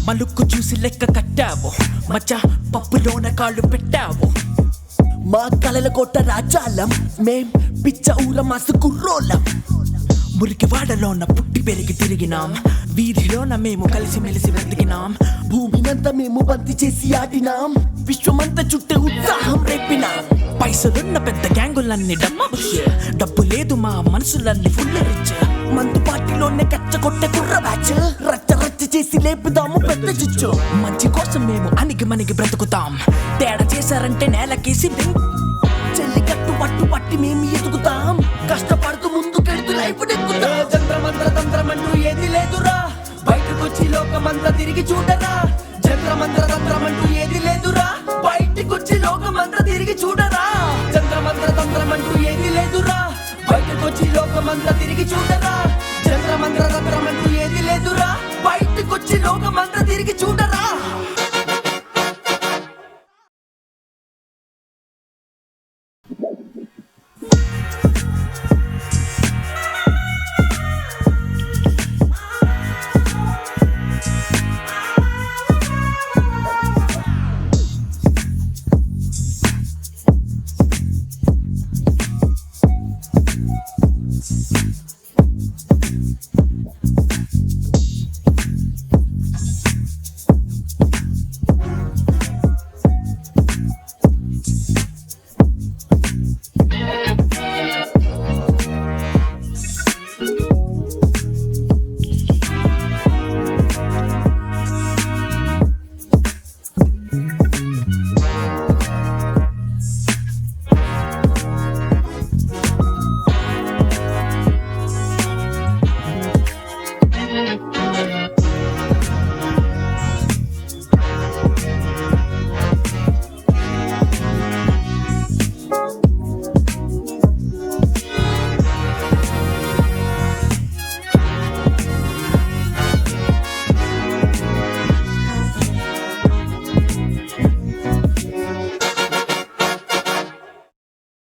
మలుక్కు చూసి లెక్క కట్టావు మచ్చ పప్పులోన కాళ్ళు పెట్టావు మా కలల కోట రాజాలం మేం పిచ్చ ఊర మాసు కుర్రోలం మురికి వాడలోన పుట్టి పెరిగి తిరిగినాం వీధిలోన మేము కలిసి మెలిసి బ్రతికినాం భూమినంతా మేము బంతి చేసి ఆడినాం విశ్వమంతా చుట్టే ఉత్సాహం రేపినాం పైసలున్న పెద్ద గ్యాంగులన్నీ డబ్బు లేదు మా మనసులన్నీ ఫుల్ రిచ్ మందు పార్టీలోనే కచ్చ కొట్టే కుర్ర బ్యాచ్ రచ్చ రచ్చ చేసి లేపుదాము పెద్ద చిచ్చు మంచి కోసం మేము అణిగి మనిగి బ్రతుకుతాం తేడా చేశారంటే నేలకేసి చెల్లి కట్టు పట్టు పట్టి మేము ఎదుగుతాం కష్టపడుతూ ముందుకెళ్తూ లైఫ్ నెక్కుతాం జంత్రమంత్ర తంత్రమంటూ ఏది లేదురా బయటకొచ్చి లోకమంతా తిరిగి చూడరా జంత్రమంత్ర తంత్రమంటూ ఏది లేదురా బయటకొచ్చి లోకమంతా తిరిగి చూడరా జంత్రమంత్ర తంత్రమంటూ ఏది లేదురా బయటకొచ్చి లోకమంతా తిరిగి చూడరా జంత్రమంత్ర తంత్రమంటూ ఏది లేదురా బయటకొచ్చి లోకమంతా తిరిగి చూడరా